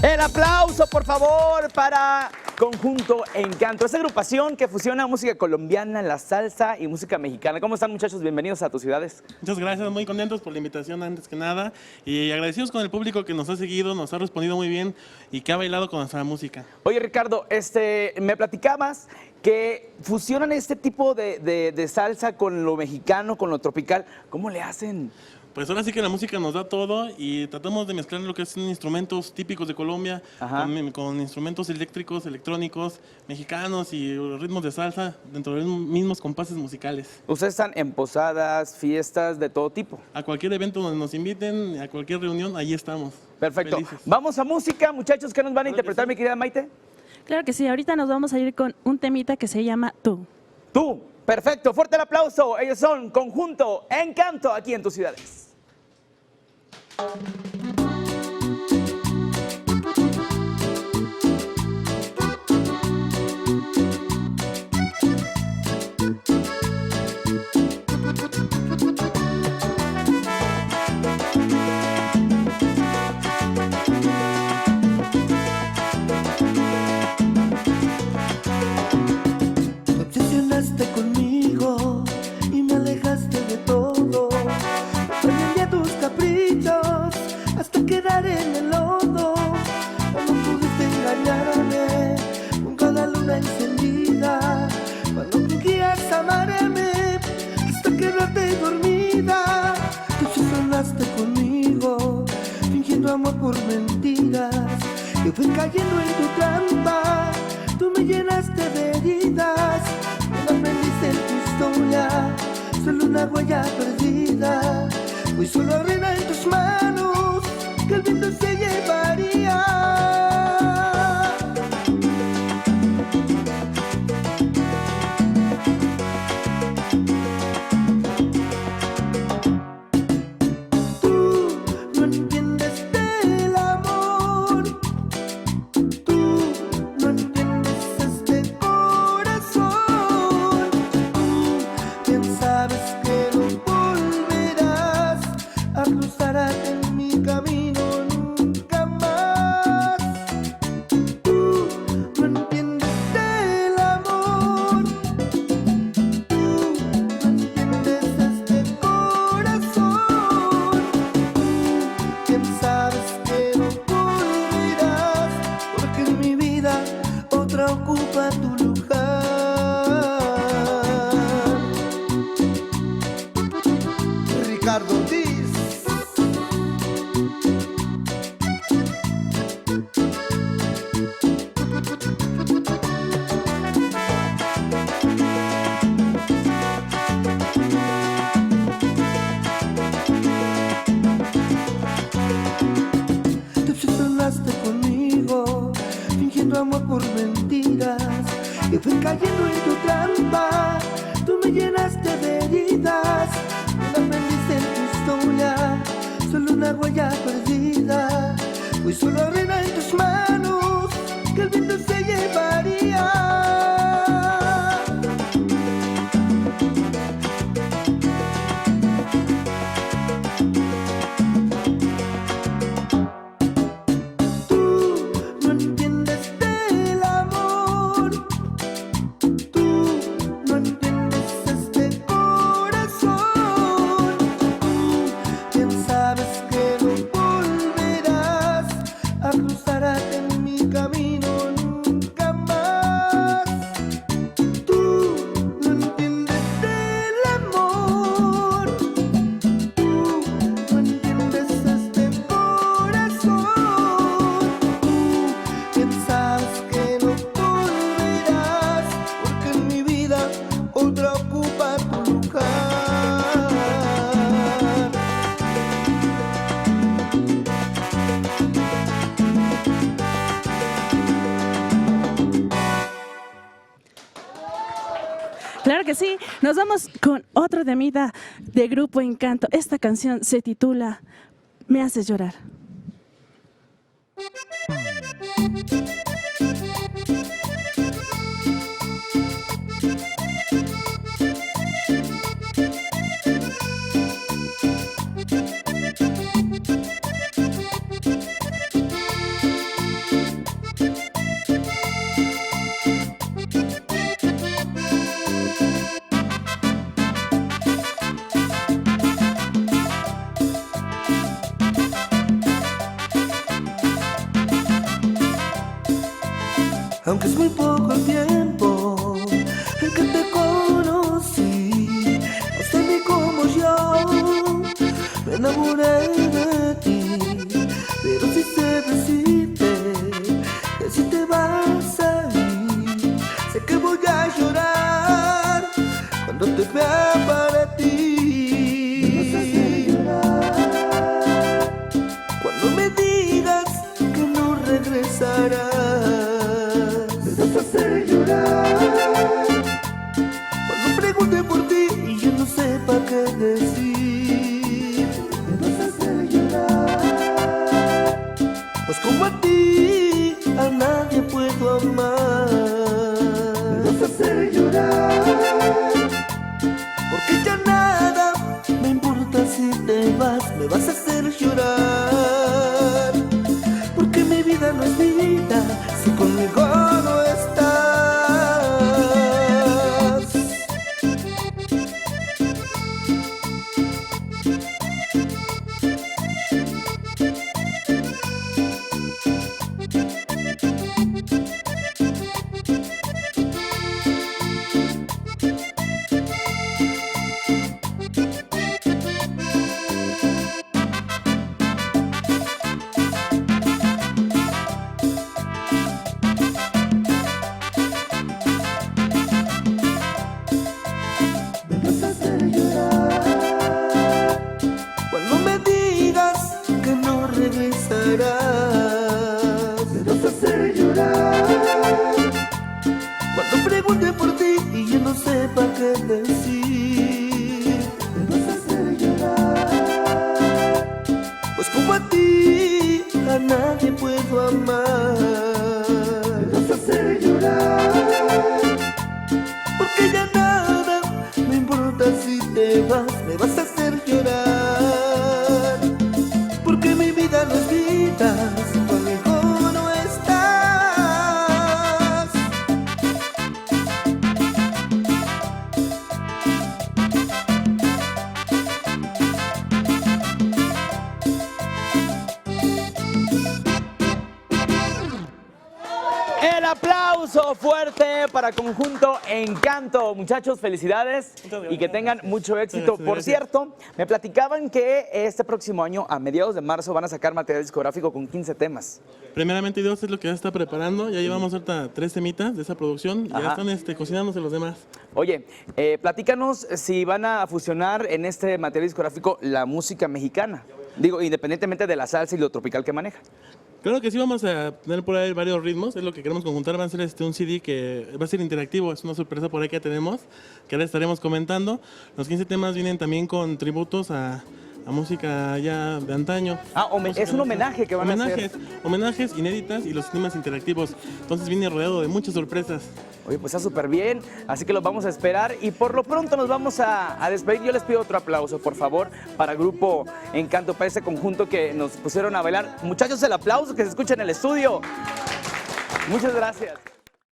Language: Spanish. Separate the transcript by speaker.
Speaker 1: El aplauso, por favor, para Conjunto Encanto. Esa agrupación que fusiona música colombiana, la salsa y música mexicana. ¿Cómo están, muchachos? Bienvenidos a tus ciudades.
Speaker 2: Muchas gracias, muy contentos por la invitación antes que nada y agradecidos con el público que nos ha seguido, nos ha respondido muy bien y que ha bailado con nuestra música.
Speaker 1: Oye, Ricardo, me platicabas que fusionan este tipo de salsa con lo mexicano, con lo tropical. ¿Cómo le hacen?
Speaker 2: Pues ahora sí que la música nos da todo y tratamos de mezclar lo que son instrumentos típicos de Colombia con instrumentos eléctricos, electrónicos, mexicanos y ritmos de salsa dentro de los mismos compases musicales.
Speaker 1: Ustedes están en posadas, fiestas de todo tipo.
Speaker 2: A cualquier evento donde nos inviten, a cualquier reunión, ahí estamos.
Speaker 1: Perfecto.
Speaker 2: Felices.
Speaker 1: Vamos a música, muchachos. ¿Qué nos van a interpretar, mi querida Maite?
Speaker 3: Claro que sí, ahorita nos vamos a ir con un temita que se llama Tú.
Speaker 1: Tú. Perfecto. Fuerte el aplauso. Ellos son Conjunto Encanto aquí en tus ciudades.
Speaker 4: Te obsesionaste conmigo y me alejaste de todo. Aprendí a tus caprichos hasta quedar en el lodo. Cuando pudiste engañarme con cada luna encendida, cuando fingías amarme hasta quedarte dormida. Te obsesionaste conmigo fingiendo amor por mentiras. Yo fui cayendo en tu trampa, tú me llenaste de heridas. Me aprendiste en tu historia, solo una huella perdida. Hoy solo arena en tus manos que el viento se llevaría. Tú no entiendes del amor, tú no entiendes este corazón. Tú bien sabes que no volverás a cruzar en mi camino nunca más. Tú no entiendes del amor, tú no entiendes este corazón. Tú bien sabes que no volverás, porque en mi vida otra ocupa tu lugar. Ricardo Diz. Te obsesionaste conmigo, fingiendo amor por mentiras. Yo fui cayendo en tu trampa, tú me llenaste de heridas. Me aprendiste en tu historia, solo una huella perdida. Hoy solo arena en tus manos que el viento se llevaría. Tú no entiendes del amor, tú no entiendes este corazón. Tú bien sabes que no volverás a cruzar en mi camino nunca más. Tú no entiendes del amor, tú no entiendes este corazón. Tú bien sabes que no volverás, porque en mi vida otra ocupa tu lugar.
Speaker 3: Claro que sí, nos vamos con otro temita de Grupo Encanto. Esta canción se titula Me haces llorar.
Speaker 4: aunque es muy poco el tiempo en que te conocí. No sé ni cómo yo me enamoré de ti, pero sí sé decirte que si te vas a ir, sé que voy a llorar cuando te vea para ti. Me vas a hacer llorar cuando me digas que no regresarás. Me vas a hacer llorar cuando pregunte por ti y yo no sepa qué decir. Me vas a hacer llorar, pues como a ti a nadie puedo amar. Me vas a hacer llorar, porque ya nada me importa si te vas. Me vas a hacer llorar, porque mi vida no es vida si conmigo no estás. Cuando me digas que no regresarás. Me vas a hacer llorar cuando pregunte por ti y yo no sepa qué decir. Me vas a hacer llorar, pues como a ti a nadie puedo amar. Me vas a hacer llorar, porque ya nada me importa si te vas. Me vas a hacer llorar, porque mi vida no es vida si conmigo no estás.
Speaker 1: El aplauso fuerte para Conjunto Encanto. Muchachos, felicidades y que tengan mucho éxito.
Speaker 2: Gracias,
Speaker 1: Por
Speaker 2: gracias.
Speaker 1: cierto, me platicaban que este próximo año, a mediados de marzo, van a sacar material discográfico con 15 temas.
Speaker 2: Primeramente Dios es lo que ya está preparando. Ya llevamos ahorita 3 temitas de esa producción.
Speaker 1: Ajá.
Speaker 2: Ya están cocinándose los demás.
Speaker 1: Oye, platícanos si van a fusionar en este material discográfico la música mexicana. Digo, independientemente de la salsa y lo tropical que maneja.
Speaker 2: Claro que sí, vamos a tener por ahí varios ritmos. Es lo que queremos conjuntar. Va a ser un CD que va a ser interactivo. Es una sorpresa por ahí que tenemos, que ahora estaremos comentando. Los 15 temas vienen también con tributos a música ya de antaño.
Speaker 1: Es un homenaje que van a hacer.
Speaker 2: Homenajes inéditas y los temas interactivos. Entonces viene rodeado de muchas sorpresas.
Speaker 1: Oye, pues está súper bien, así que los vamos a esperar y por lo pronto nos vamos a despedir. Yo les pido otro aplauso, por favor, para Grupo Encanto, para ese conjunto que nos pusieron a bailar. Muchachos, el aplauso que se escucha en el estudio. Muchas gracias.